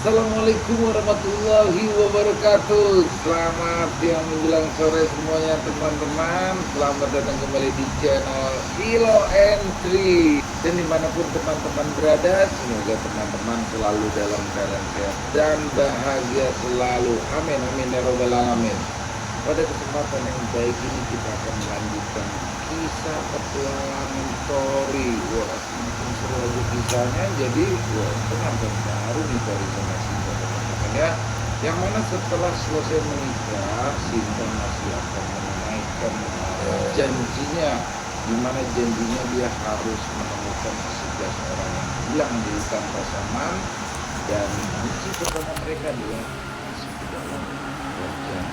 Assalamualaikum warahmatullahi wabarakatuh. Selamat siang menjelang sore semuanya teman-teman. Selamat datang kembali di channel Ilo Entry. Dan dimanapun teman-teman berada, semoga teman-teman selalu dalam keadaan sehat dan bahagia selalu. Amin amin ya robbal alamin. Pada kesempatan yang baik ini kita akan melanjutkan kisah petualangan Tori. Wah, semakin seru aja kisahnya. Jadi, wah, pengantin baru nih Tori sama Sinta teman-teman ya. Yang mana setelah selesai menikah, Sinta masih akan menunaikan janjinya. Dimana janjinya dia harus menemukan 11 orang yang hilang di hutan Pasaman dan misi pertama mereka adalah masuk ke dalam kerajaan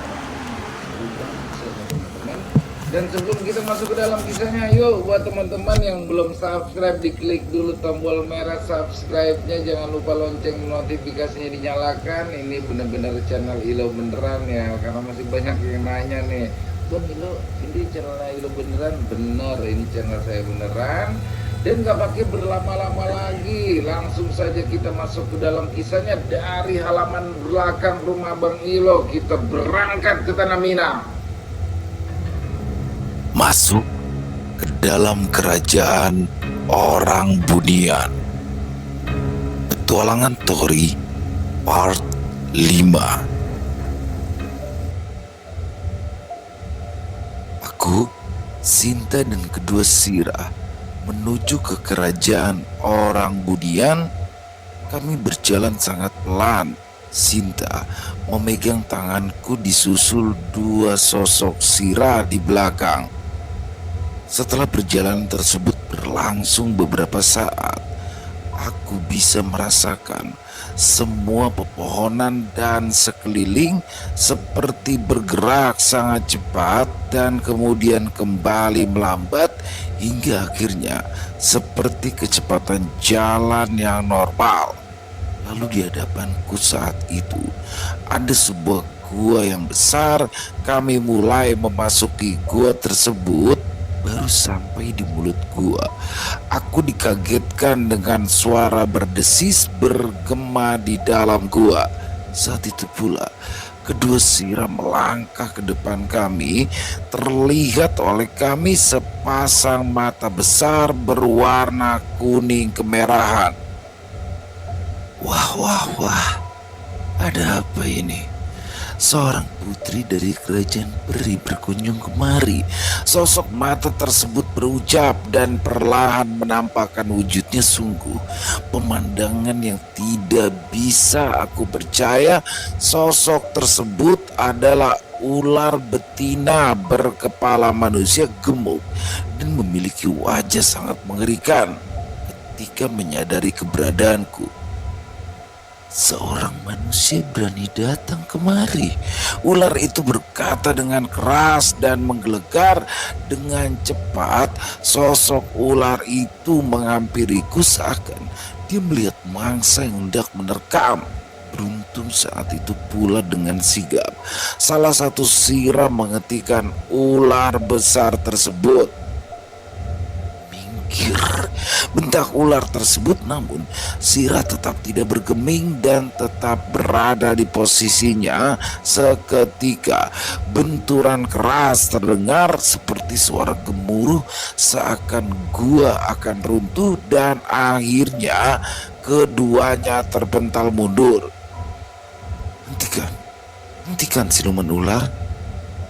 teman-teman. Dan sebelum kita masuk ke dalam kisahnya, yuk buat teman-teman yang belum subscribe, diklik dulu tombol merah subscribe-nya, jangan lupa lonceng notifikasinya dinyalakan. Ini benar-benar channel Ilo beneran ya, karena masih banyak yang nanya nih, Bang Ilo, ini channel Ilo beneran? Bener, ini channel saya beneran. Dan gak pakai berlama-lama lagi, langsung saja kita masuk ke dalam kisahnya. Dari halaman belakang rumah Bang Ilo, kita berangkat ke Tanah Minang. Masuk ke dalam kerajaan orang Bunian. Petualangan Tori Part 5. Aku, Sinta dan kedua Sirah menuju ke kerajaan orang Bunian. Kami berjalan sangat pelan. Sinta memegang tanganku disusul dua sosok Sirah di belakang. Setelah perjalanan tersebut berlangsung beberapa saat, aku bisa merasakan semua pepohonan dan sekeliling seperti bergerak sangat cepat dan kemudian kembali melambat hingga akhirnya seperti kecepatan jalan yang normal. Lalu di hadapanku saat itu ada sebuah gua yang besar. Kami mulai memasuki gua tersebut. Baru sampai di mulut gua, aku dikagetkan dengan suara berdesis bergema di dalam gua. Saat itu pula kedua Sirah melangkah ke depan kami. Terlihat oleh kami sepasang mata besar berwarna kuning kemerahan. Wah, ada apa ini? Seorang putri dari kerajaan peri berkunjung kemari. Sosok mata tersebut berucap dan perlahan menampakkan wujudnya. Sungguh pemandangan yang tidak bisa aku percaya. Sosok tersebut adalah ular betina berkepala manusia gemuk dan memiliki wajah sangat mengerikan. Ketika menyadari keberadaanku, seorang manusia berani datang kemari. Ular itu berkata dengan keras dan menggelegar. Dengan cepat sosok ular itu menghampiriku seakan dia melihat mangsa yang hendak menerkam. Beruntung saat itu pula dengan sigap salah satu Sirah menghentikan ular besar tersebut. Bentak ular tersebut, namun Sirah tetap tidak bergeming dan tetap berada di posisinya. Seketika benturan keras terdengar seperti suara gemuruh, seakan gua akan runtuh dan akhirnya keduanya terpental mundur. Hentikan siluman ular,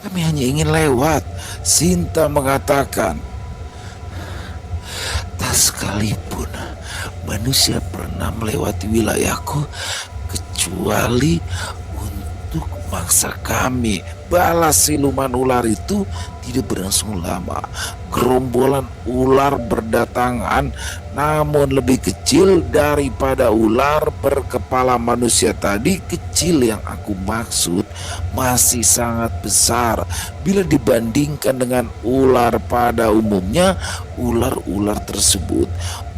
kami hanya ingin lewat, Sinta mengatakan. Tak sekalipun manusia pernah melewati wilayahku kecuali untuk mangsa kami, balas siluman ular itu. Tidak berlangsung lama, gerombolan ular berdatangan, namun lebih kecil daripada ular berkepala manusia tadi. Kecil yang aku maksud masih sangat besar bila dibandingkan dengan ular pada umumnya. Ular-ular tersebut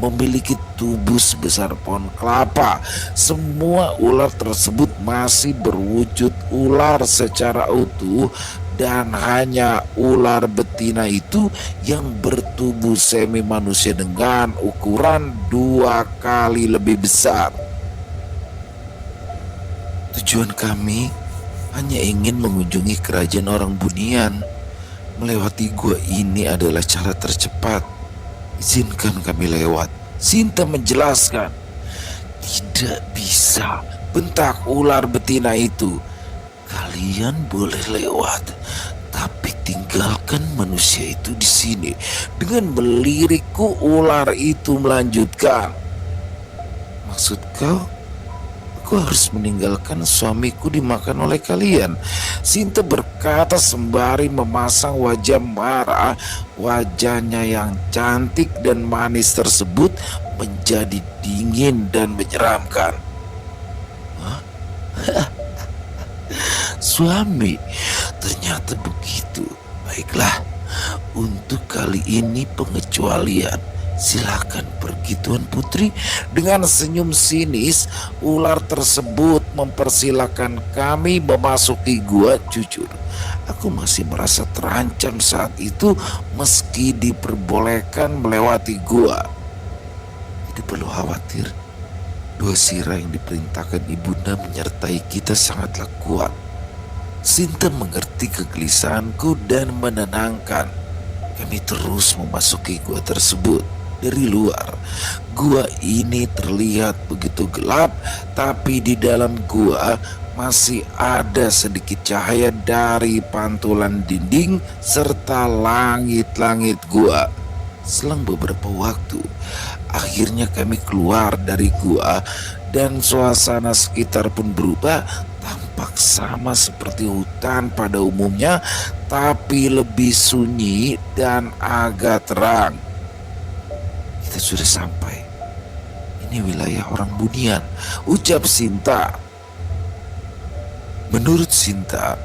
memiliki tubuh sebesar pohon kelapa. Semua ular tersebut masih berwujud ular secara utuh, dan hanya ular betina itu yang bertubuh semi manusia dengan ukuran 2 kali lebih besar. Tujuan kami hanya ingin mengunjungi kerajaan orang Bunian. Melewati gua ini adalah cara tercepat. Izinkan kami lewat. Sinta menjelaskan. Tidak bisa, bentak ular betina itu. Kalian boleh lewat, tapi tinggalkan manusia itu di sini. Dengan melirikku, ular itu melanjutkan. Maksud kau, aku harus meninggalkan suamiku dimakan oleh kalian? Sinta berkata sembari memasang wajah marah. Wajahnya yang cantik dan manis tersebut menjadi dingin dan menyeramkan. Hah? Suami, ternyata begitu. Baiklah, untuk kali ini pengecualian. Silakan pergi Tuan Putri. Dengan senyum sinis, ular tersebut mempersilahkan kami memasuki gua. Jujur, aku masih merasa terancam saat itu meski diperbolehkan melewati gua. Tidak perlu khawatir. Dua sirah yang diperintahkan ibunda menyertai kita sangatlah kuat. Sinta mengerti kegelisahanku dan menenangkan. Kami terus memasuki gua tersebut. Dari luar, gua ini terlihat begitu gelap, tapi di dalam gua masih ada sedikit cahaya dari pantulan dinding serta langit-langit gua. Selang beberapa waktu, akhirnya kami keluar dari gua dan suasana sekitar pun berubah. Tampak sama seperti hutan pada umumnya, tapi lebih sunyi dan agak terang. Kita sudah sampai. Ini wilayah orang Bunian, ucap Sinta. Menurut Sinta,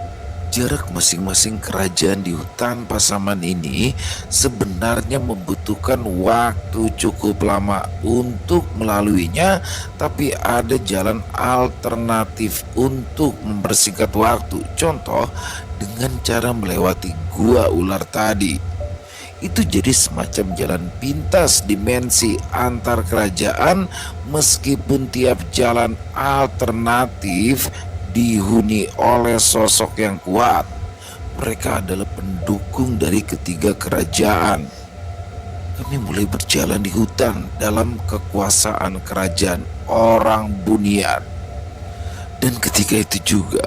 jarak masing-masing kerajaan di hutan Pasaman ini sebenarnya membutuhkan waktu cukup lama untuk melaluinya, tapi ada jalan alternatif untuk mempersingkat waktu. Contoh, dengan cara melewati gua ular tadi. Itu jadi semacam jalan pintas dimensi antar kerajaan, meskipun tiap jalan alternatif dihuni oleh sosok yang kuat. Mereka adalah pendukung dari ketiga kerajaan. Kami mulai berjalan di hutan dalam kekuasaan kerajaan orang Bunian. Dan ketika itu juga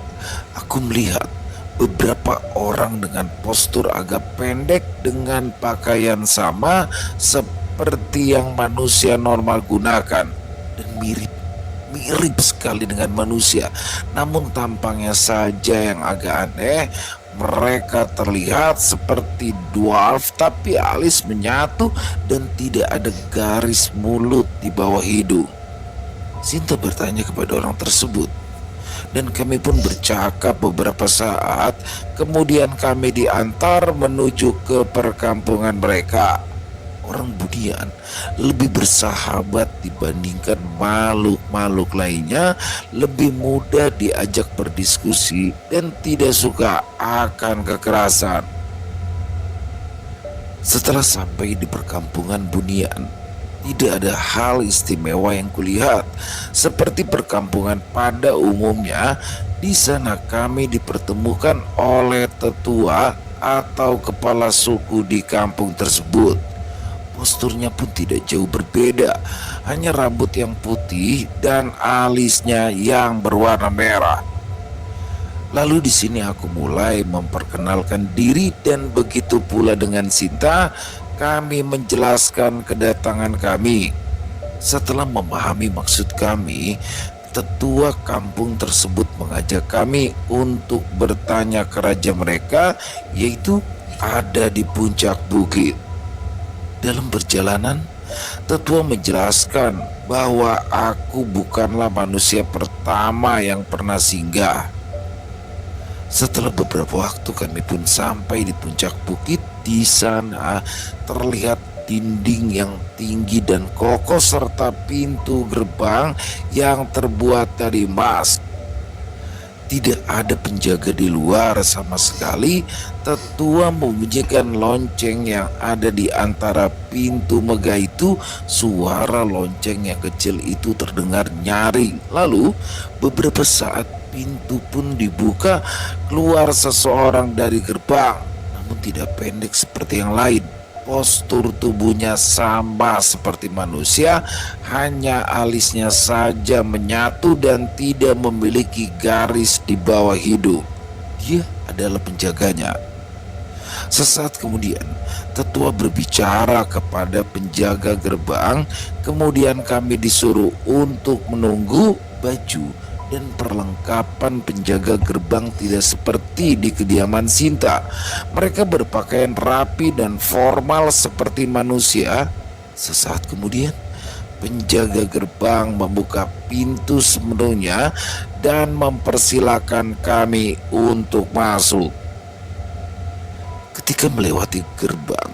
aku melihat beberapa orang dengan postur agak pendek dengan pakaian sama seperti yang manusia normal gunakan dan mirip sekali dengan manusia, namun tampangnya saja yang agak aneh. Mereka terlihat seperti dwarf, tapi alis menyatu dan tidak ada garis mulut di bawah hidung. Sinta bertanya kepada orang tersebut, dan kami pun bercakap beberapa saat. Kemudian kami diantar menuju ke perkampungan mereka. Orang Bunian lebih bersahabat dibandingkan makhluk-makhluk lainnya, lebih mudah diajak berdiskusi dan tidak suka akan kekerasan. Setelah sampai di perkampungan Bunian, tidak ada hal istimewa yang kulihat. Seperti perkampungan pada umumnya, di sana kami dipertemukan oleh tetua atau kepala suku di kampung tersebut. Posturnya pun tidak jauh berbeda, hanya rambut yang putih dan alisnya yang berwarna merah. Lalu di sini aku mulai memperkenalkan diri dan begitu pula dengan Sinta. Kami menjelaskan kedatangan kami. Setelah memahami maksud kami, tetua kampung tersebut mengajak kami untuk bertanya ke raja mereka, yaitu ada di puncak bukit. Dalam perjalanan, tetua menjelaskan bahwa aku bukanlah manusia pertama yang pernah singgah. Setelah beberapa waktu kami pun sampai di puncak bukit. Di sana terlihat dinding yang tinggi dan kokoh serta pintu gerbang yang terbuat dari emas. Tidak ada penjaga di luar sama sekali. Tetua membunyikan lonceng yang ada di antara pintu megah itu. Suara lonceng yang kecil itu terdengar nyaring. Lalu beberapa saat pintu pun dibuka. Keluar seseorang dari gerbang, namun tidak pendek seperti yang lain. Postur tubuhnya sama seperti manusia, hanya alisnya saja menyatu dan tidak memiliki garis di bawah hidung. Dia adalah penjaganya. Sesaat kemudian, tetua berbicara kepada penjaga gerbang. Kemudian kami disuruh untuk menunggu. Baju dan perlengkapan penjaga gerbang tidak seperti di kediaman Sinta. Mereka berpakaian rapi dan formal seperti manusia. Sesaat kemudian, penjaga gerbang membuka pintu sepenuhnya dan mempersilahkan kami untuk masuk. Ketika melewati gerbang,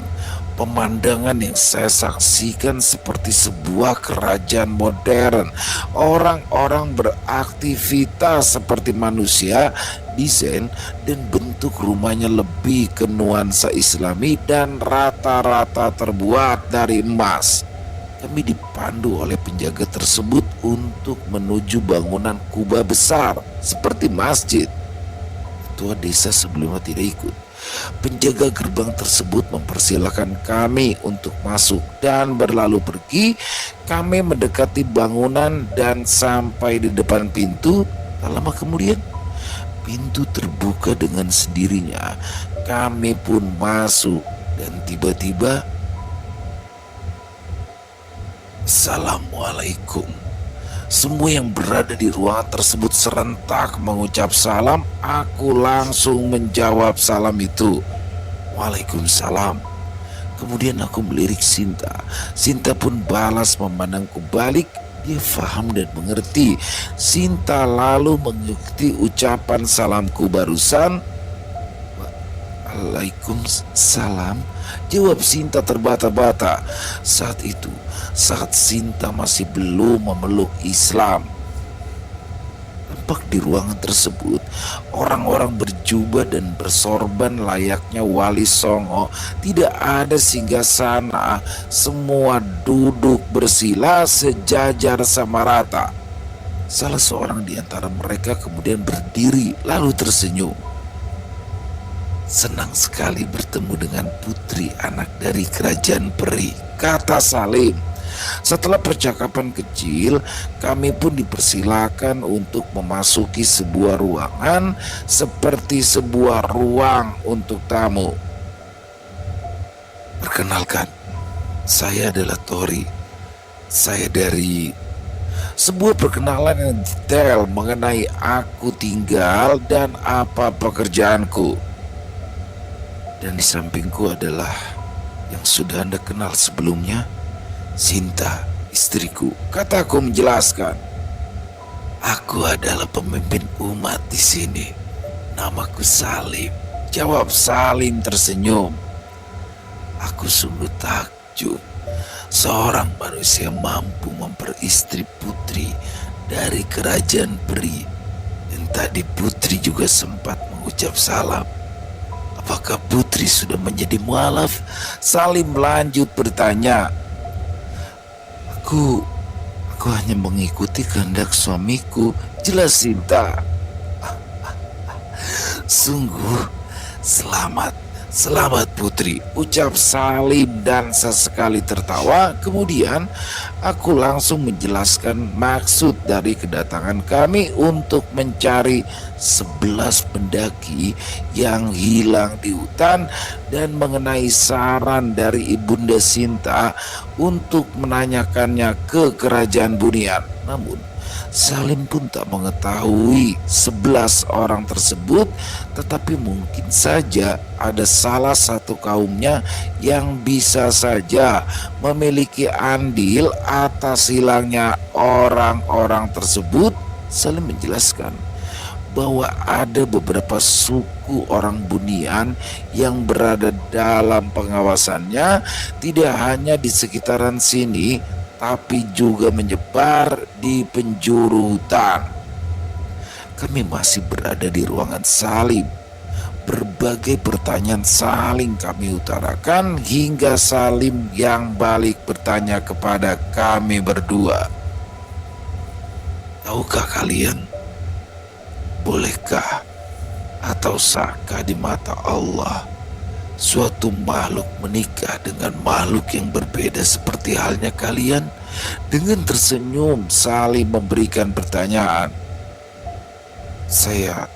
pemandangan yang saya saksikan seperti sebuah kerajaan modern. Orang-orang beraktivitas seperti manusia. Desain dan bentuk rumahnya lebih ke nuansa Islami dan rata-rata terbuat dari emas. Kami dipandu oleh penjaga tersebut untuk menuju bangunan kubah besar seperti masjid. Ketua desa sebelumnya tidak ikut. Penjaga gerbang tersebut mempersilahkan kami untuk masuk dan berlalu pergi. Kami mendekati bangunan dan sampai di depan pintu. Tak lama kemudian, pintu terbuka dengan sendirinya. Kami pun masuk dan tiba-tiba, Assalamualaikum. Semua yang berada di ruangan tersebut serentak mengucap salam. Aku langsung menjawab salam itu. Waalaikumsalam. Kemudian aku melirik Sinta. Sinta pun balas memandangku balik. Dia faham dan mengerti. Sinta lalu mengikuti ucapan salamku barusan. Waalaikumsalam, jawab Sinta terbata-bata. Saat itu, saat Sinta masih belum memeluk Islam. Tampak di ruangan tersebut orang-orang berjubah dan bersorban layaknya wali songo. Tidak ada singgasana, semua duduk bersila sejajar sama rata. Salah seorang di antara mereka kemudian berdiri lalu tersenyum. Senang sekali bertemu dengan putri anak dari kerajaan peri, kata Salim. Setelah percakapan kecil, kami pun dipersilakan untuk memasuki sebuah ruangan seperti sebuah ruang untuk tamu. Perkenalkan, saya adalah Tori. Saya dari... Sebuah perkenalan yang detail mengenai aku tinggal dan apa pekerjaanku. Dan di sampingku adalah yang sudah Anda kenal sebelumnya, Sinta, istriku, kataku menjelaskan. Aku adalah pemimpin umat di sini. Namaku Salim, jawab Salim tersenyum. Aku sungguh takjub. Seorang manusia mampu memperistri putri dari kerajaan peri. Dan tadi putri juga sempat mengucap salam. Apakah putri sudah menjadi mualaf? Salim lanjut bertanya. Aku hanya mengikuti kehendak suamiku, jelas Sinta. Sungguh selamat putri, ucap Salim dan sesekali tertawa. Kemudian aku langsung menjelaskan maksud dari kedatangan kami untuk mencari 11 pendaki yang hilang di hutan dan mengenai saran dari Ibunda Sinta untuk menanyakannya ke kerajaan Bunian. Namun Salim pun tak mengetahui 11 orang tersebut, tetapi mungkin saja ada salah satu kaumnya yang bisa saja memiliki andil atas hilangnya orang-orang tersebut. Salim menjelaskan bahwa ada beberapa suku orang Bunian yang berada dalam pengawasannya, tidak hanya di sekitaran sini, tapi juga menyebar di penjuru hutan. Kami masih berada di ruangan Salim. Berbagai pertanyaan saling kami utarakan hingga Salim yang balik bertanya kepada kami berdua. Tahukah kalian Bolehkah atau sahkah di mata Allah suatu makhluk menikah dengan makhluk yang berbeda seperti halnya kalian? Dengan tersenyum saling memberikan pertanyaan. Saya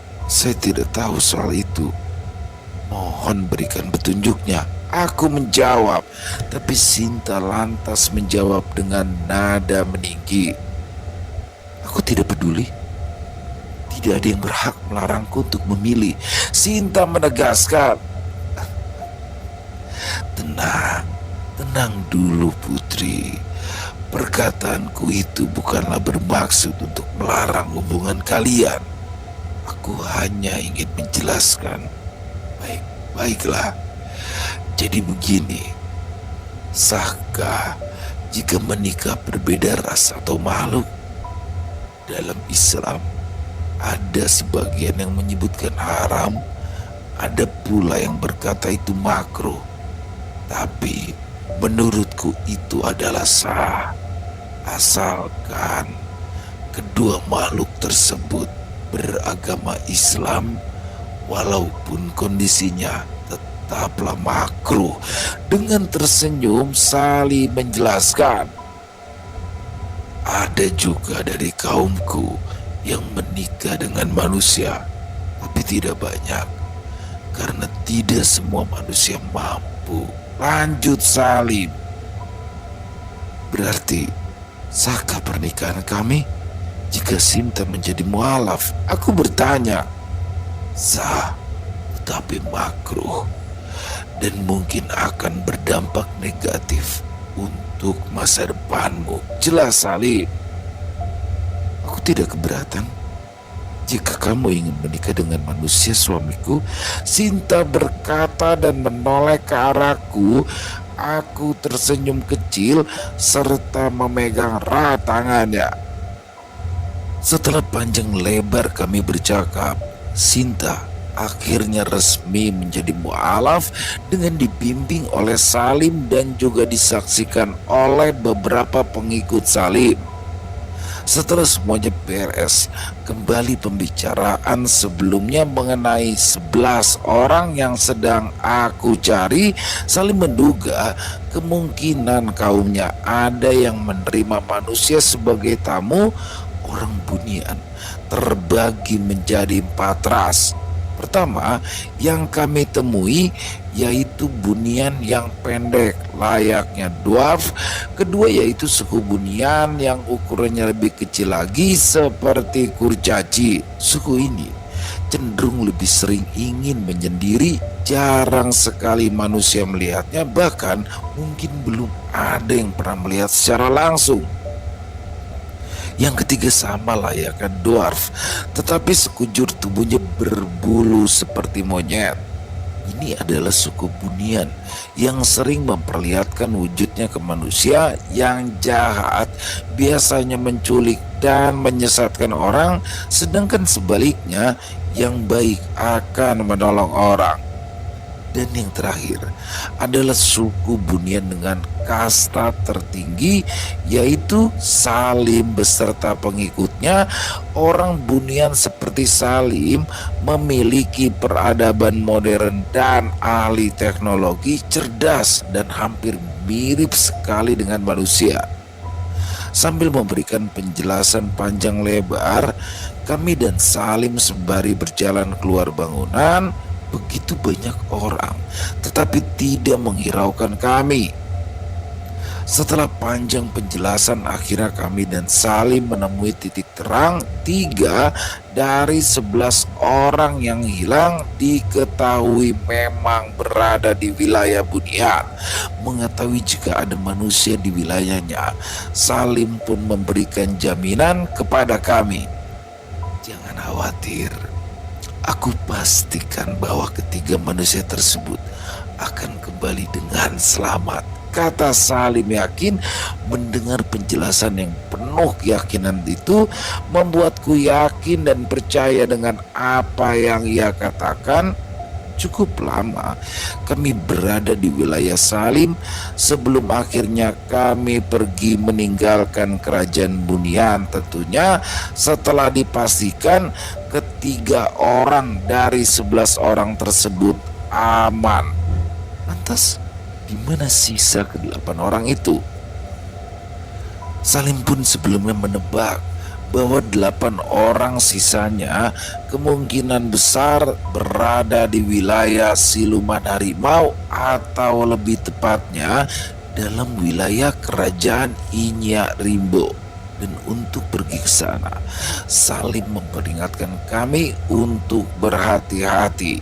tidak tahu soal itu. Mohon berikan petunjuknya. Aku menjawab, tapi Sinta lantas menjawab dengan nada meninggi. Aku tidak peduli. Tidak ada yang berhak melarangku untuk memilih. Sinta menegaskan. Tenang dulu putri. Perkataanku itu bukanlah bermaksud untuk melarang hubungan kalian. Aku hanya ingin menjelaskan. Baiklah. Jadi begini, sahkah jika menikah berbeda ras atau makhluk? Dalam Islam, ada sebagian yang menyebutkan haram, ada pula yang berkata itu makruh. Tapi menurutku itu adalah sah, asalkan kedua makhluk tersebut beragama Islam, walaupun kondisinya tetaplah makruh. Dengan tersenyum saling menjelaskan. Ada juga dari kaumku yang menikah dengan manusia, tapi tidak banyak, karena tidak semua manusia mampu. Lanjut Salim. Berarti sahkah pernikahan kami jika Sinta menjadi mualaf? Aku bertanya. Sah, tetapi makruh, dan mungkin akan berdampak negatif untuk masa depanmu. Jelas Salim. Aku tidak keberatan jika kamu ingin menikah dengan manusia suamiku. Sinta berkata dan menoleh ke arahku. Aku tersenyum kecil serta memegang erat tangannya. Setelah panjang lebar kami bercakap, Sinta akhirnya resmi menjadi mualaf dengan dibimbing oleh Salim dan juga disaksikan oleh beberapa pengikut Salim. Setelah semuanya beres, kembali pembicaraan sebelumnya mengenai 11 orang yang sedang aku cari. Saling menduga kemungkinan kaumnya ada yang menerima manusia sebagai tamu. Orang Bunian terbagi menjadi 4 ras. Pertama yang kami temui yaitu Bunian yang pendek layaknya dwarf. Kedua yaitu suku Bunian yang ukurannya lebih kecil lagi seperti kurcaci. Suku ini cenderung lebih sering ingin menyendiri, jarang sekali manusia melihatnya, bahkan mungkin belum ada yang pernah melihat secara langsung. Yang ketiga sama layaknya dwarf, tetapi sekujur tubuhnya berbulu seperti monyet. Ini adalah suku Bunian yang sering memperlihatkan wujudnya ke manusia yang jahat, biasanya menculik dan menyesatkan orang, sedangkan sebaliknya yang baik akan menolong orang. Dan yang terakhir adalah suku Bunian dengan kasta tertinggi yaitu Salim beserta pengikutnya. Orang Bunian seperti Salim memiliki peradaban modern dan ahli teknologi, cerdas dan hampir mirip sekali dengan manusia. Sambil memberikan penjelasan panjang lebar, kami dan Salim sembari berjalan keluar bangunan. Begitu banyak orang, tetapi tidak menghiraukan kami. Setelah panjang penjelasan, akhirnya kami dan Salim menemui titik terang. 3 dari 11 orang yang hilang diketahui memang berada di wilayah Bunian. Mengetahui jika ada manusia di wilayahnya, Salim pun memberikan jaminan kepada kami. Jangan khawatir, aku pastikan bahwa ketiga manusia tersebut akan kembali dengan selamat, kata Salim yakin. Mendengar penjelasan yang penuh keyakinan itu membuatku yakin dan percaya dengan apa yang ia katakan. cukup lama kami berada di wilayah Salim sebelum akhirnya kami pergi meninggalkan kerajaan Bunian, tentunya setelah dipastikan ketiga orang dari 11 orang tersebut aman. Lantas di mana sisa ke-8 orang itu? Salim pun sebelumnya menebak bahwa 8 orang sisanya kemungkinan besar berada di wilayah siluman harimau, atau lebih tepatnya dalam wilayah kerajaan Inyak Rimbo. Dan untuk pergi ke sana, Salim memperingatkan kami untuk berhati-hati.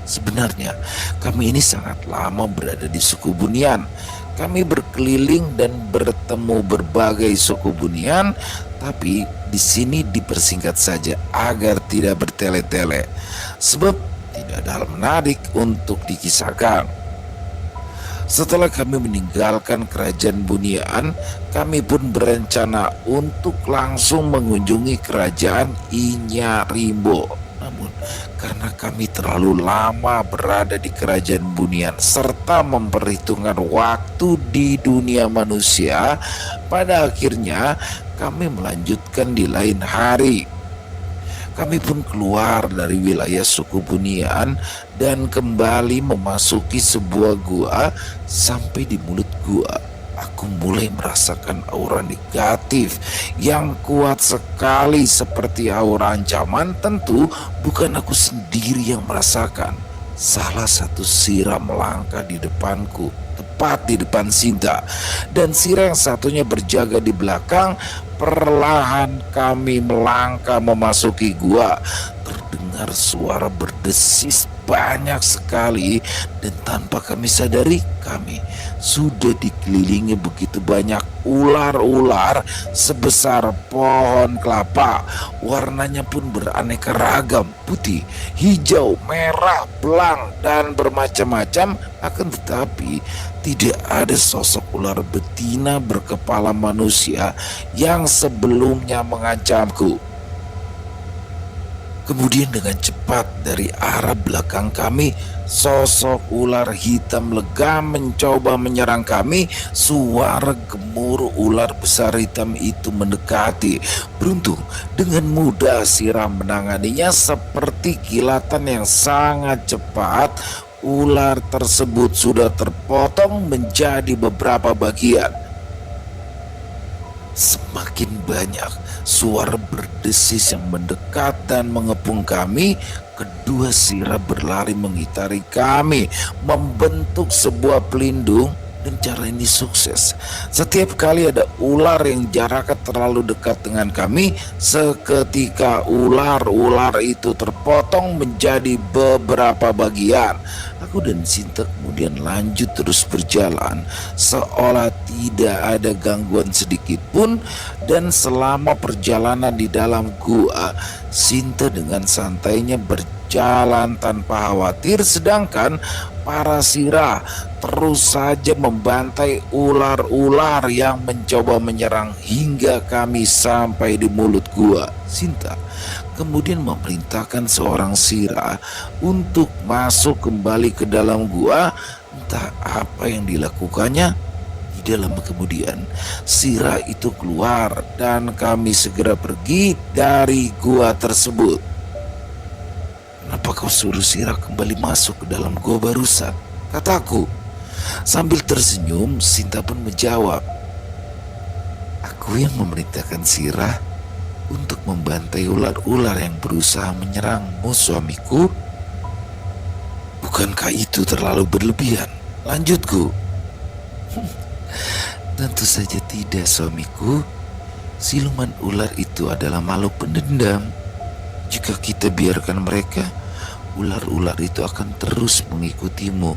Sebenarnya kami ini sangat lama berada di suku Bunian. Kami berkeliling dan bertemu berbagai suku Bunian, tapi di sini dipersingkat saja agar tidak bertele-tele, sebab tidak ada hal menarik untuk dikisahkan. Setelah kami meninggalkan kerajaan Bunian, kami pun berencana untuk langsung mengunjungi kerajaan Inyak Rimbo. Namun karena kami terlalu lama berada di kerajaan Bunian serta memperhitungkan waktu di dunia manusia, pada akhirnya kami melanjutkan di lain hari. Kami pun keluar dari wilayah suku Bunian dan kembali memasuki sebuah gua. Sampai di mulut gua, aku mulai merasakan aura negatif yang kuat sekali seperti aura ancaman. Tentu bukan aku sendiri yang merasakan. Salah satu sirah melangkah di depanku, tepat di depan Sinta, dan sirah yang satunya berjaga di belakang. Perlahan kami melangkah memasuki gua. Terdengar suara berdesis banyak sekali, dan tanpa kami sadari kami sudah dikelilingi begitu banyak ular-ular sebesar pohon kelapa. Warnanya pun beraneka ragam, putih, hijau, merah, belang, dan bermacam-macam. Akan tetapi tidak ada sosok ular betina berkepala manusia yang sebelumnya mengancamku. Kemudian dengan cepat dari arah belakang kami, sosok ular hitam legam mencoba menyerang kami. Suara gemuruh ular besar hitam itu mendekati. Beruntung dengan mudah Sirah menanganinya. Seperti kilatan yang sangat cepat, ular tersebut sudah terpotong menjadi beberapa bagian. Semakin banyak suara berdesis yang mendekat dan mengepung kami. Kedua Sirah berlari mengitari kami, membentuk sebuah pelindung. Dan cara ini sukses. Setiap kali ada ular yang jaraknya terlalu dekat dengan kami, seketika ular-ular itu terpotong menjadi beberapa bagian. Aku dan Sinta kemudian lanjut terus berjalan seolah tidak ada gangguan sedikit pun. Dan selama perjalanan di dalam gua, Sinta dengan santainya berjalan tanpa khawatir, sedangkan para Sirah terus saja membantai ular-ular yang mencoba menyerang hingga kami sampai di mulut gua. Sinta kemudian memerintahkan seorang Sirah untuk masuk kembali ke dalam gua. Entah apa yang dilakukannya. Tidak lama kemudian Sirah itu keluar dan kami segera pergi dari gua tersebut. "Kenapa kau suruh Sirah kembali masuk ke dalam gua barusan?" kataku. Sambil tersenyum, Sinta pun menjawab, "Aku yang memerintahkan Sirah untuk membantai ular-ular yang berusaha menyerangmu, suamiku." "Bukankah itu terlalu berlebihan?" lanjutku. "Tentu saja tidak, suamiku. Siluman ular itu adalah makhluk pendendam. Jika kita biarkan mereka, ular-ular itu akan terus mengikutimu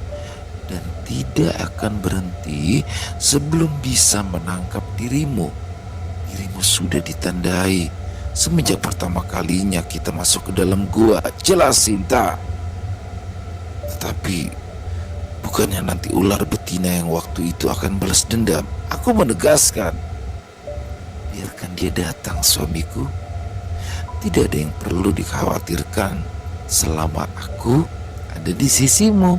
dan tidak akan berhenti sebelum bisa menangkap dirimu. Dirimu sudah ditandai semenjak pertama kalinya kita masuk ke dalam gua." "Jelas, Sinta. Tetapi bukannya nanti ular betina yang waktu itu akan balas dendam?" aku menegaskan. "Biarkan dia datang, suamiku. Tidak ada yang perlu dikhawatirkan selama aku ada di sisimu.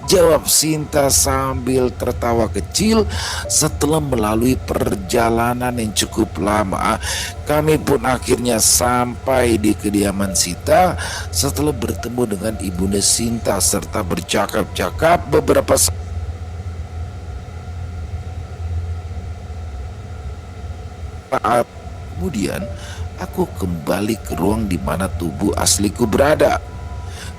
Jawab Sinta sambil tertawa kecil. Setelah melalui perjalanan yang cukup lama, kami pun akhirnya sampai di kediaman Sinta. Setelah bertemu dengan ibunda Sinta serta bercakap-cakap beberapa saat kemudian, aku kembali ke ruang di mana tubuh asliku berada.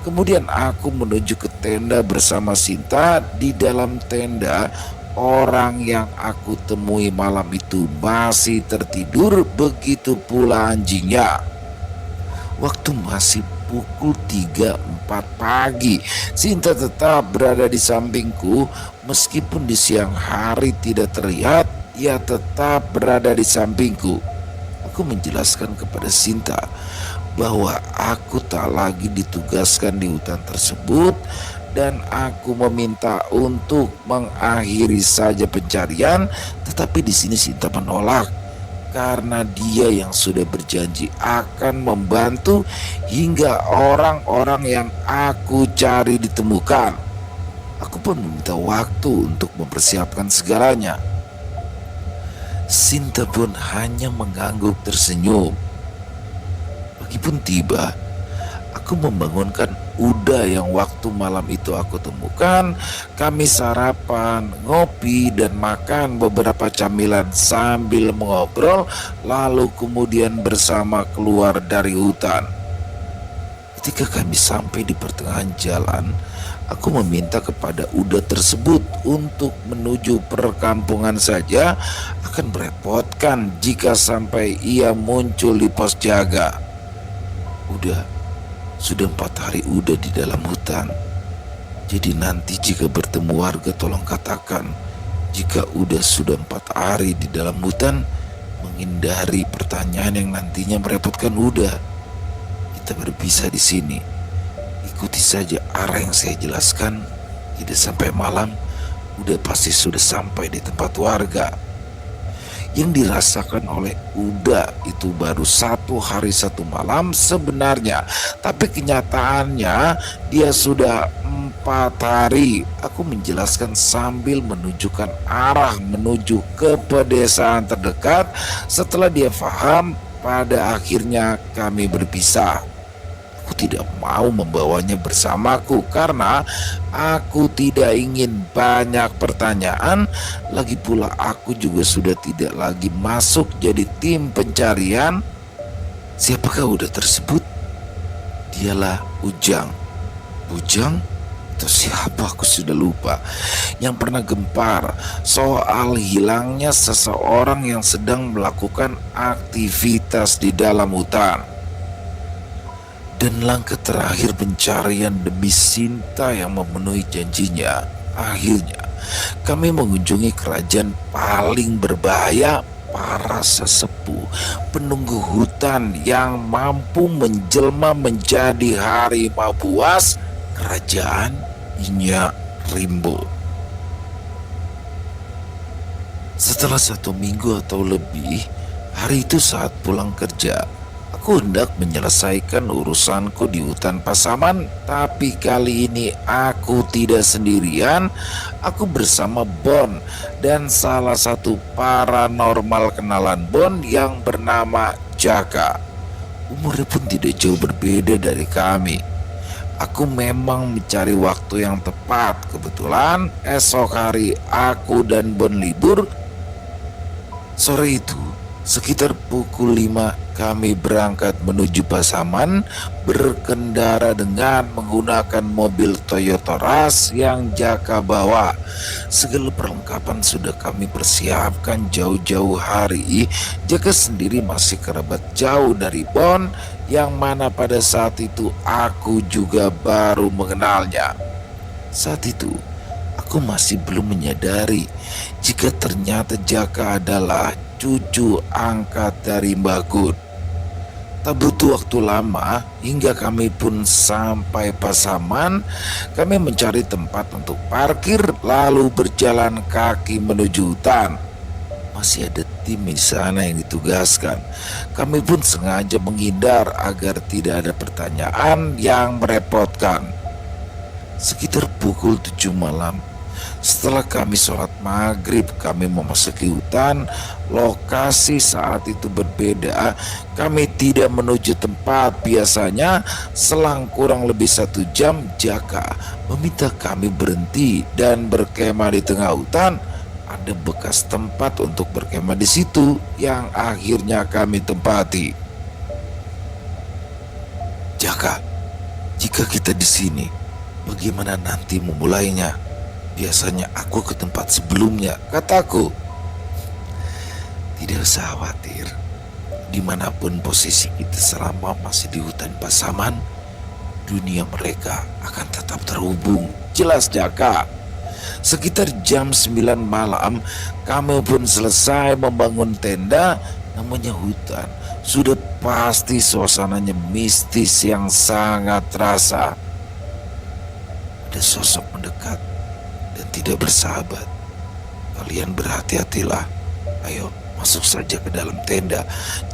Kemudian aku menuju ke tenda bersama Sinta. Di dalam tenda, orang yang aku temui malam itu masih tertidur, begitu pula anjingnya. Waktu masih pukul 3.04 pagi, Sinta tetap berada di sampingku. Meskipun di siang hari tidak terlihat, ia tetap berada di sampingku. Aku menjelaskan kepada Sinta bahwa aku tak lagi ditugaskan di hutan tersebut dan aku meminta untuk mengakhiri saja pencarian. Tetapi di sini Sinta menolak karena dia yang sudah berjanji akan membantu hingga orang-orang yang aku cari ditemukan. Aku pun meminta waktu untuk mempersiapkan segalanya. Sinta pun hanya mengangguk tersenyum. Pagi pun tiba. Aku membangunkan Uda yang waktu malam itu aku temukan. Kami sarapan, ngopi, dan makan beberapa camilan sambil mengobrol. Lalu kemudian bersama keluar dari hutan. Ketika kami sampai di pertengahan jalan, aku meminta kepada Uda tersebut untuk menuju perkampungan saja. Akan merepotkan jika sampai ia muncul di pos jaga. Sudah 4 hari Uda di dalam hutan. Jadi nanti jika bertemu warga tolong katakan jika Uda sudah 4 hari di dalam hutan, menghindari pertanyaan yang nantinya merepotkan Uda. Kita berpisah di sini. Ikuti saja arah yang saya jelaskan. Tidak sampai malam, Uda pasti sudah sampai di tempat warga. Yang dirasakan oleh Uda itu baru 1 hari 1 malam sebenarnya, tapi kenyataannya dia sudah 4 hari. Aku menjelaskan sambil menunjukkan arah menuju ke pedesaan terdekat. Setelah dia paham, pada akhirnya kami berpisah. Aku tidak mau membawanya bersamaku karena aku tidak ingin banyak pertanyaan. Lagi pula aku juga sudah tidak lagi masuk jadi tim pencarian. Siapakah Uda tersebut? Dialah Ujang. Ujang? Itu siapa? Aku sudah lupa. Yang pernah gempar soal hilangnya seseorang yang sedang melakukan aktivitas di dalam hutan. Dan langkah terakhir pencarian demi Sinta yang memenuhi janjinya. Akhirnya kami mengunjungi kerajaan paling berbahaya, para sesepuh penunggu hutan yang mampu menjelma menjadi harimau buas, kerajaan Inyak Rimbo. Setelah 1 minggu atau lebih, hari itu saat pulang kerja, aku hendak menyelesaikan urusanku di hutan Pasaman, tapi kali ini aku tidak sendirian. Aku bersama Bon dan salah satu paranormal kenalan Bon yang bernama Jaka. Umurnya pun tidak jauh berbeda dari kami. Aku memang mencari waktu yang tepat. Kebetulan esok hari aku dan Bon libur. Sore itu sekitar pukul 5 kami berangkat menuju Pasaman, berkendara dengan menggunakan mobil Toyota Rush yang Jaka bawa. Segala perlengkapan sudah kami persiapkan jauh-jauh hari. Jaka sendiri masih kerabat jauh dari Bon, yang mana pada saat itu aku juga baru mengenalnya. Saat itu aku masih belum menyadari jika ternyata Jaka adalah cucu angkat dari Mbah Gun. Tak butuh waktu lama hingga kami pun sampai Pasaman. Kami mencari tempat untuk parkir lalu berjalan kaki menuju hutan. Masih ada tim di sana yang ditugaskan. Kami pun sengaja menghindar agar tidak ada pertanyaan yang merepotkan. Sekitar pukul 7 malam, setelah kami sholat maghrib, kami memasuki hutan. Lokasi saat itu berbeda. Kami tidak menuju tempat biasanya. Selang kurang lebih 1 jam, Jaka meminta kami berhenti dan berkemah di tengah hutan. Ada bekas tempat untuk berkemah di situ yang akhirnya kami tempati. Jaka, jika kita di sini, bagaimana nanti memulainya? Biasanya aku ke tempat sebelumnya, kataku. Tidak usah khawatir. Dimanapun posisi kita selama masih di hutan Pasaman, dunia mereka akan tetap terhubung. Jelas, Jaka. Sekitar jam 9 malam, kami pun selesai membangun tenda. Namanya hutan, sudah pasti suasananya mistis yang sangat terasa. Ada sosok mendekat dan tidak bersahabat. Kalian berhati-hatilah. Ayo, masuk saja ke dalam tenda.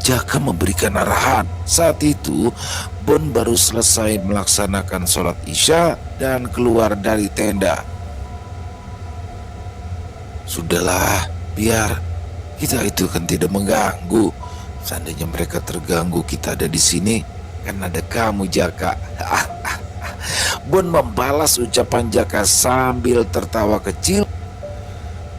Jaka memberikan arahan. Saat itu, Bon baru selesai melaksanakan sholat Isya dan keluar dari tenda. Sudahlah, biar kita itu kan tidak mengganggu. Seandainya mereka terganggu, kita ada di sini, kan ada kamu, Jaka. Bon membalas ucapan Jaka sambil tertawa kecil.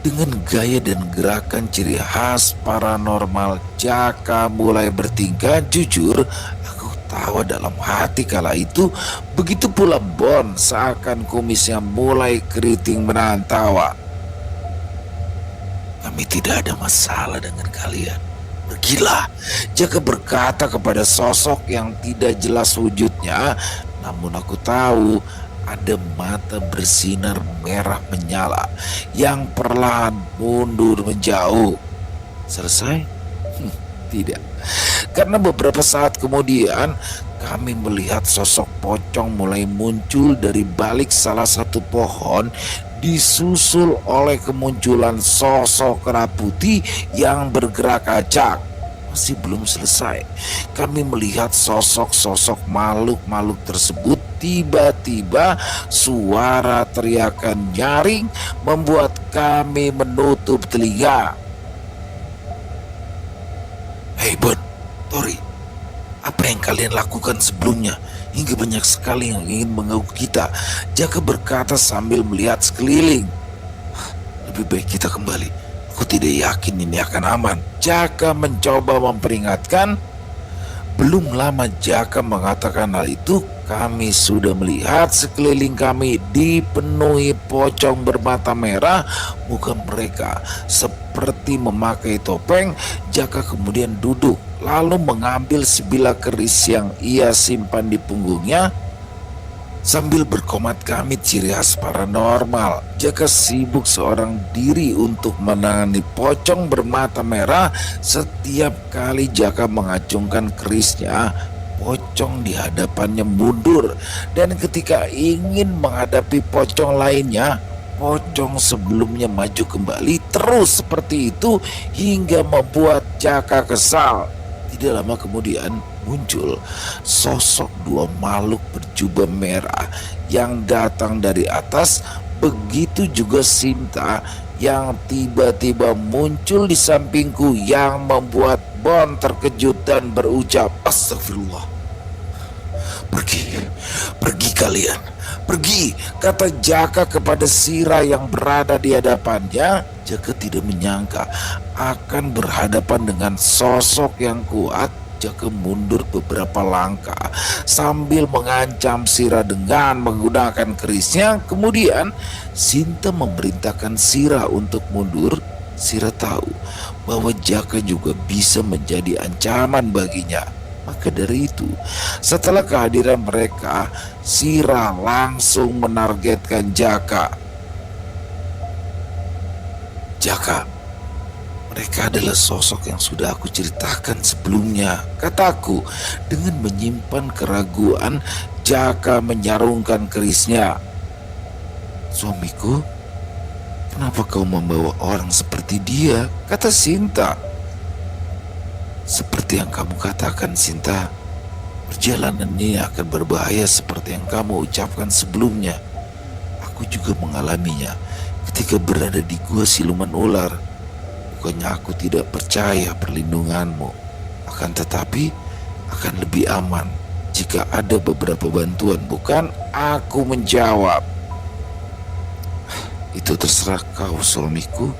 Dengan gaya dan gerakan ciri khas paranormal, Jaka mulai bertingkah. Jujur, aku tawa dalam hati kala itu. Begitu pula Bon, seakan kumisnya mulai keriting menahan tawa. Kami tidak ada masalah dengan kalian. Pergilah, Jaka berkata kepada sosok yang tidak jelas wujudnya. Namun aku tahu ada mata bersinar merah menyala yang perlahan mundur menjauh. Selesai? Tidak. Karena beberapa saat kemudian kami melihat sosok pocong mulai muncul dari balik salah satu pohon, disusul oleh kemunculan sosok kera putih yang bergerak acak. Masih belum selesai, kami melihat sosok-sosok makhluk-makhluk tersebut. Tiba-tiba suara teriakan nyaring membuat kami menutup telinga. Hei Bon, Tori, apa yang kalian lakukan sebelumnya? Hingga banyak sekali yang ingin mengganggu kita, Jaka berkata sambil melihat sekeliling. Lebih baik kita kembali. Aku tidak yakin ini akan aman. Jaka mencoba memperingatkan. Belum lama Jaka mengatakan hal itu, kami sudah melihat sekeliling kami dipenuhi pocong bermata merah. Muka mereka seperti memakai topeng. Jaka kemudian duduk, lalu mengambil sebilah keris yang ia simpan di punggungnya. Sambil berkomat kami ciri khas paranormal, Jaka sibuk seorang diri untuk menangani pocong bermata merah. Setiap kali Jaka mengacungkan kerisnya, pocong di hadapannya mundur. Dan ketika ingin menghadapi pocong lainnya, pocong sebelumnya maju kembali. Terus seperti itu hingga membuat Jaka kesal. Tidak lama kemudian muncul sosok 2 makhluk berjubah merah yang datang dari atas. Begitu juga Sinta yang tiba-tiba muncul di sampingku, yang membuat Bon terkejut dan berucap, "Astagfirullah. Pergi kalian, pergi," kata Jaka kepada Sira yang berada di hadapannya. Jaka tidak menyangka akan berhadapan dengan sosok yang kuat. Jaka mundur beberapa langkah sambil mengancam Sira dengan menggunakan kerisnya. Kemudian Sinta memerintahkan Sira untuk mundur. Sira tahu bahwa Jaka juga bisa menjadi ancaman baginya. Maka dari itu, setelah kehadiran mereka, Sira langsung menargetkan Jaka. Jaka, mereka adalah sosok yang sudah aku ceritakan sebelumnya, kataku. Dengan menyimpan keraguan, Jaka menyarungkan kerisnya. Suamiku, kenapa kau membawa orang seperti dia? Kata Sinta. Seperti yang kamu katakan, Sinta, perjalanan ini akan berbahaya seperti yang kamu ucapkan sebelumnya. Aku juga mengalaminya ketika berada di gua siluman ular. Bukannya aku tidak percaya perlindunganmu, akan tetapi akan lebih aman jika ada beberapa bantuan, bukan? Aku menjawab. Itu terserah kau, suamiku.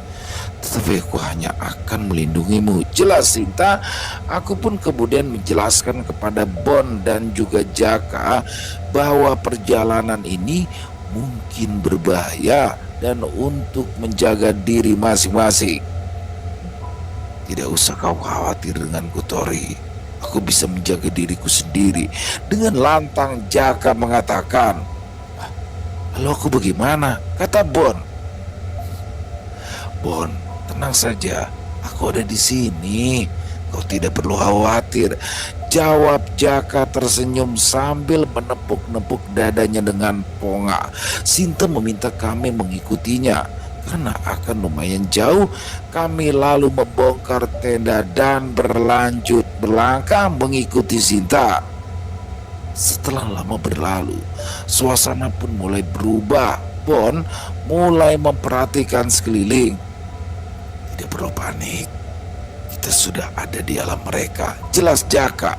Tetapi aku hanya akan melindungimu. Jelas, Sinta. Aku pun kemudian menjelaskan kepada Bon dan juga Jaka bahwa perjalanan ini mungkin berbahaya dan untuk menjaga diri masing-masing. Tidak usah kau khawatir denganku, Tori. Aku bisa menjaga diriku sendiri. Dengan lantang Jaka mengatakan. Lalu aku bagaimana? Kata Bon. Bon, tenang saja. Aku ada di sini. Kau tidak perlu khawatir. Jawab Jaka tersenyum sambil menepuk-nepuk dadanya dengan ponga. Sinta meminta kami mengikutinya karena akan lumayan jauh. Kami lalu membongkar tenda dan berlanjut berlangkah mengikuti Sinta. Setelah lama berlalu, suasana pun mulai berubah. Bon mulai memperhatikan sekeliling. Tidak perlu panik, kita sudah ada di alam mereka, jelas Jaka.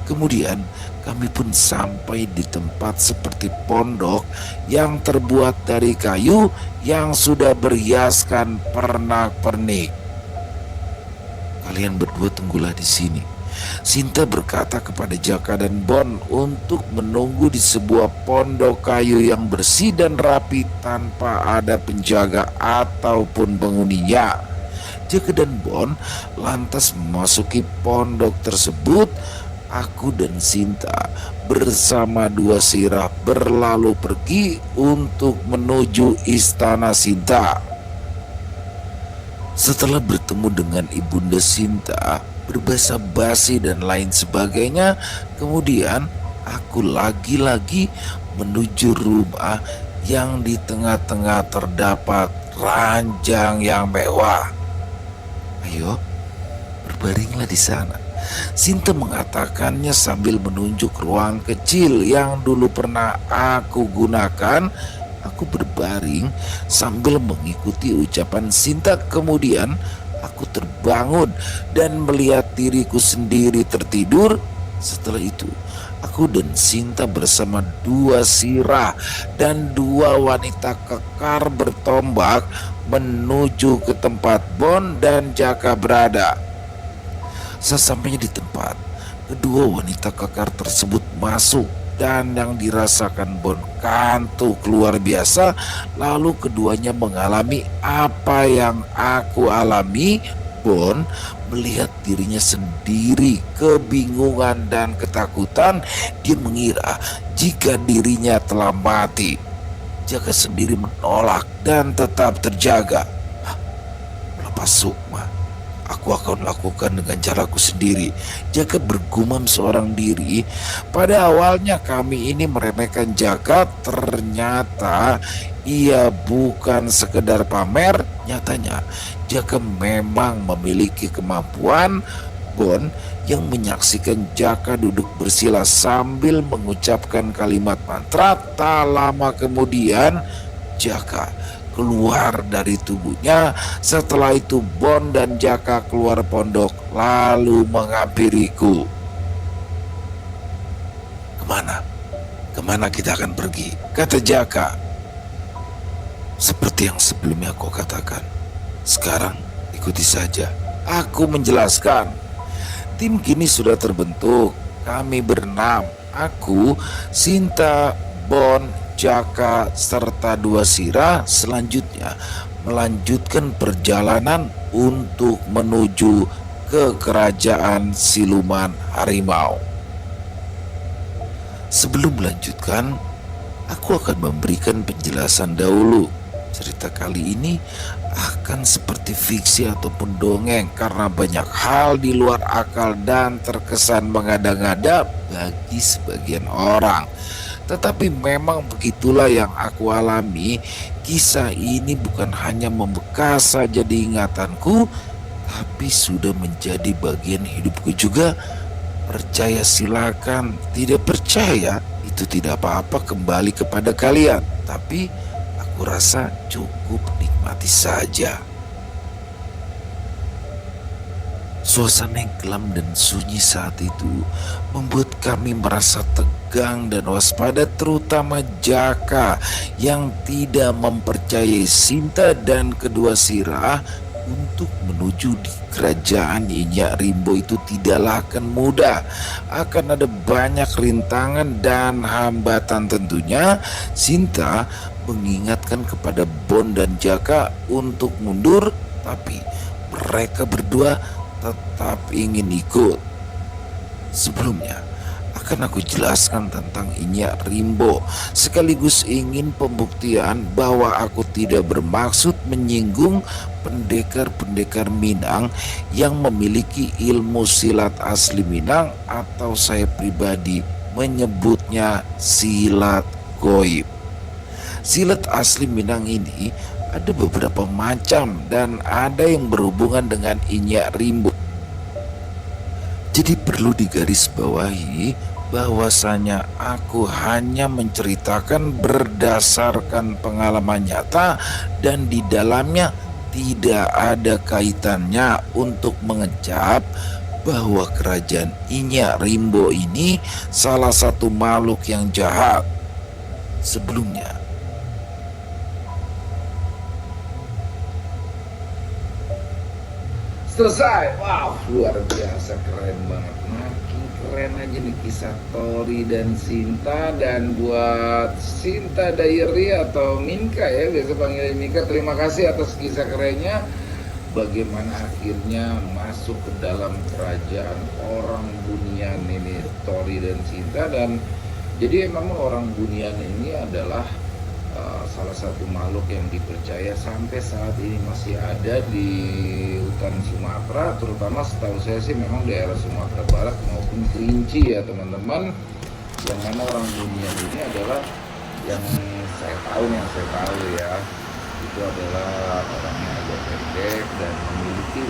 Kemudian kami pun sampai di tempat seperti pondok yang terbuat dari kayu yang sudah berhiaskan pernak-pernik. Kalian berdua tunggulah di sini. Sinta berkata kepada Jaka dan Bon untuk menunggu di sebuah pondok kayu yang bersih dan rapi tanpa ada penjaga ataupun penghuninya. Jaka dan Bon lantas memasuki pondok tersebut. Aku dan Sinta bersama dua sirah berlalu pergi untuk menuju istana Sinta. Setelah bertemu dengan ibunda Sinta, berbahasa basi dan lain sebagainya, kemudian aku lagi-lagi menuju rumah yang di tengah-tengah terdapat ranjang yang mewah. Ayo, berbaringlah di sana. Sinta mengatakannya sambil menunjuk ruang kecil yang dulu pernah aku gunakan. Aku berbaring sambil mengikuti ucapan Sinta. Kemudian aku terbangun dan melihat diriku sendiri tertidur. Setelah itu, aku dan Sinta bersama dua sirah dan dua wanita kekar bertombak menuju ke tempat Bon dan Jaka berada. Sesampainya di tempat, kedua wanita kekar tersebut masuk dan yang dirasakan Bon kantuk luar biasa. Lalu keduanya mengalami apa yang aku alami. Bon melihat dirinya sendiri, kebingungan dan ketakutan. Dia mengira jika dirinya telah mati. Jaka sendiri menolak dan tetap terjaga. Melepas sukma, aku akan lakukan dengan caraku sendiri. Jaka bergumam seorang diri. Pada awalnya kami ini meremehkan Jaka. Ternyata ia bukan sekedar pamer. Nyatanya Jaka memang memiliki kemampuan. Bon yang menyaksikan Jaka duduk bersila sambil mengucapkan kalimat mantra. Tak lama kemudian Jaka keluar dari tubuhnya. Setelah itu Bon dan Jaka keluar pondok lalu menghampiriku. Kemana? Kemana kita akan pergi? Kata Jaka. Seperti yang sebelumnya aku katakan. Sekarang ikuti saja. Aku menjelaskan. Tim kini sudah terbentuk. Kami berenam. Aku, Sinta, Bon, Jaka, serta dua sirah selanjutnya melanjutkan perjalanan untuk menuju ke kerajaan siluman harimau. Sebelum melanjutkan, aku akan memberikan penjelasan dahulu. Cerita kali ini akan seperti fiksi ataupun dongeng karena banyak hal di luar akal dan terkesan mengada-ngada bagi sebagian orang. Tetapi memang begitulah yang aku alami. Kisah ini bukan hanya membekas saja di ingatanku, tapi sudah menjadi bagian hidupku juga. Percaya silakan, tidak percaya itu tidak apa-apa, kembali kepada kalian. Tapi aku rasa cukup nikmati saja. Suasana yang kelam dan sunyi saat itu membuat kami merasa tegang dan waspada, terutama Jaka yang tidak mempercayai Sinta dan kedua sirah untuk menuju di kerajaan Inyak Rimbo itu tidaklah akan mudah. Akan ada banyak rintangan dan hambatan tentunya. Sinta mengingatkan kepada Bon dan Jaka untuk mundur, tapi mereka berdua tetap ingin ikut. Sebelumnya akan aku jelaskan tentang Inyak Rimbo, sekaligus ingin pembuktian bahwa aku tidak bermaksud menyinggung pendekar-pendekar Minang yang memiliki ilmu silat asli Minang, atau saya pribadi menyebutnya silat goib. Silat asli Minang ini ada beberapa macam dan ada yang berhubungan dengan Inyak Rimbo. Jadi perlu digarisbawahi bahwasanya aku hanya menceritakan berdasarkan pengalaman nyata dan di dalamnya tidak ada kaitannya untuk mengecap bahwa kerajaan Inyak Rimbo ini salah satu makhluk yang jahat. Sebelumnya, selesai. Wow, luar biasa, keren banget. Makin keren aja nih kisah Tori dan Sinta. Dan buat Sinta Diary atau Minka ya, biasa panggil Minka, terima kasih atas kisah kerennya. Bagaimana akhirnya masuk ke dalam kerajaan orang Bunian ini, Tori dan Sinta. Dan jadi memang orang Bunian ini adalah salah satu makhluk yang dipercaya sampai saat ini masih ada di hutan Sumatera, terutama setahu saya sih memang daerah Sumatera Barat maupun Kerinci ya teman-teman. Yang mana orang Bunian ini adalah yang saya tahu ya, itu adalah orang yang agak pendek dan memiliki